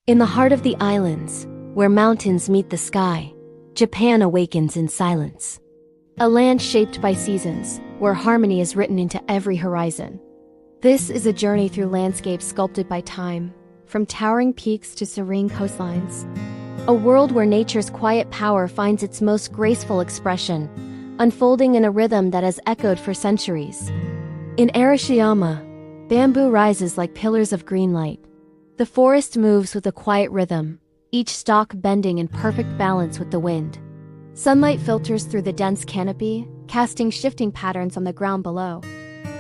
In the heart of the islands, where mountains meet the sky, Japan awakens in silence. A land shaped by seasons, where harmony is written into every horizon. This is a journey through landscapes sculpted by time, from towering peaks to serene coastlines. A world where nature's quiet power finds its most graceful expression, unfolding in a rhythm that has echoed for centuries. In Arashiyama, bamboo rises like pillars of green light. The forest moves with a quiet rhythm, each stalk bending in perfect balance with the wind. Sunlight filters through the dense canopy, casting shifting patterns on the ground below.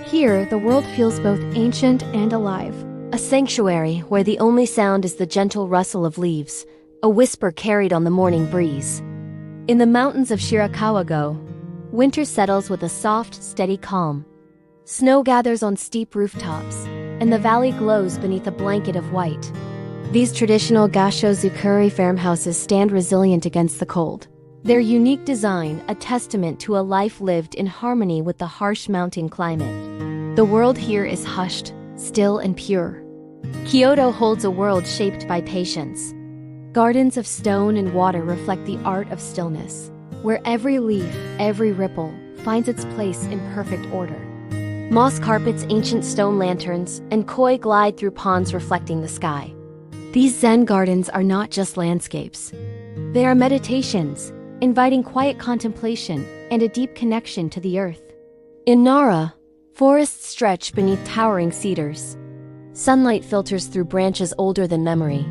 Here, the world feels both ancient and alive. A sanctuary where the only sound is the gentle rustle of leaves, a whisper carried on the morning breeze. In the mountains of Shirakawa-go, winter settles with a soft, steady calm. Snow gathers on steep rooftops, and the valley glows beneath a blanket of white. These traditional Gasho-zukuri farmhouses stand resilient against the cold. Their unique design, a testament to a life lived in harmony with the harsh mountain climate. The world here is hushed, still and pure. Kyoto holds a world shaped by patience. Gardens of stone and water reflect the art of stillness, where every leaf, every ripple, finds its place in perfect order. Moss carpets ancient stone lanterns, and koi glide through ponds reflecting the sky. These Zen gardens are not just landscapes. They are meditations, inviting quiet contemplation and a deep connection to the earth. In Nara, forests stretch beneath towering cedars. Sunlight filters through branches older than memory,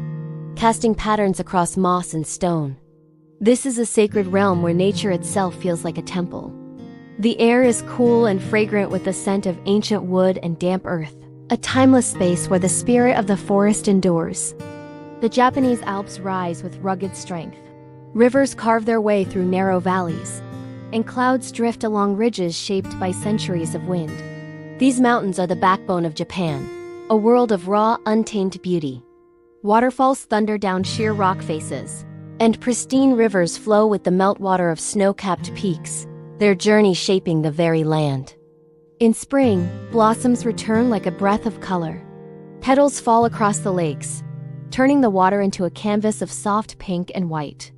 casting patterns across moss and stone. This is a sacred realm where nature itself feels like a temple. The air is cool and fragrant with the scent of ancient wood and damp earth, a timeless space where the spirit of the forest endures. The Japanese Alps rise with rugged strength. Rivers carve their way through narrow valleys, and clouds drift along ridges shaped by centuries of wind. These mountains are the backbone of Japan, a world of raw, untamed beauty. Waterfalls thunder down sheer rock faces, and pristine rivers flow with the meltwater of snow-capped peaks, their journey shaping the very land. In spring, blossoms return like a breath of color. Petals fall across the lakes, turning the water into a canvas of soft pink and white.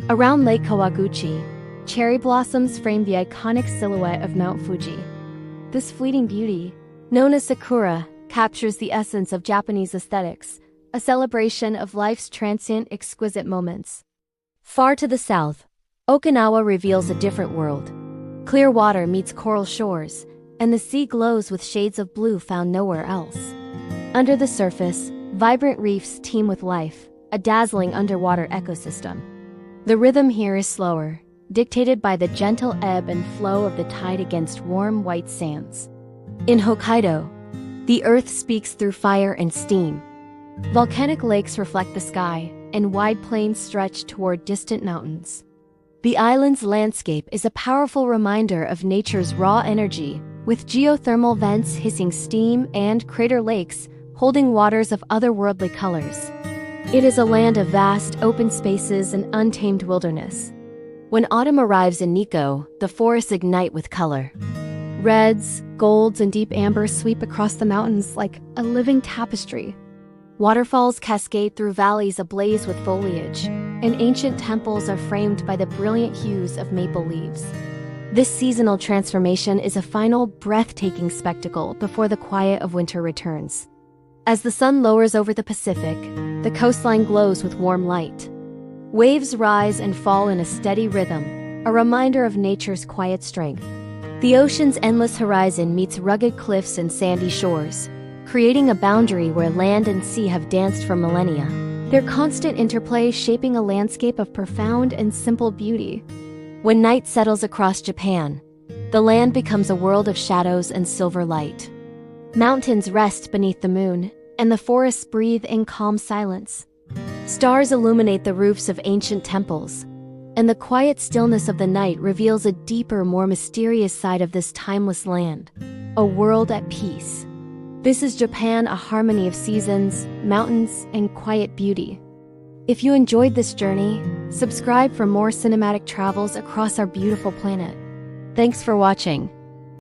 Around Lake Kawaguchi, cherry blossoms frame the iconic silhouette of Mount Fuji. This fleeting beauty, known as sakura, captures the essence of Japanese aesthetics, a celebration of life's transient, exquisite moments. Far to the south, Okinawa reveals a different world. Clear water meets coral shores, and the sea glows with shades of blue found nowhere else. Under the surface, vibrant reefs teem with life, a dazzling underwater ecosystem. The rhythm here is slower, dictated by the gentle ebb and flow of the tide against warm white sands. In Hokkaido, the earth speaks through fire and steam. Volcanic lakes reflect the sky, and wide plains stretch toward distant mountains. The island's landscape is a powerful reminder of nature's raw energy, with geothermal vents hissing steam and crater lakes holding waters of otherworldly colors. It is a land of vast, open spaces and untamed wilderness. When autumn arrives in Nikko, the forests ignite with color. Reds, golds, and deep ambers sweep across the mountains like a living tapestry. Waterfalls cascade through valleys ablaze with foliage, and ancient temples are framed by the brilliant hues of maple leaves. This seasonal transformation is a final, breathtaking spectacle before the quiet of winter returns. As the sun lowers over the Pacific, the coastline glows with warm light. Waves rise and fall in a steady rhythm, a reminder of nature's quiet strength. The ocean's endless horizon meets rugged cliffs and sandy shores, creating a boundary where land and sea have danced for millennia. Their constant interplay shaping a landscape of profound and simple beauty. When night settles across Japan, the land becomes a world of shadows and silver light. Mountains rest beneath the moon, and the forests breathe in calm silence. Stars illuminate the roofs of ancient temples, and the quiet stillness of the night reveals a deeper, more mysterious side of this timeless land, a world at peace. This is Japan, a harmony of seasons, mountains, and quiet beauty. If you enjoyed this journey, subscribe for more cinematic travels across our beautiful planet. Thanks for watching.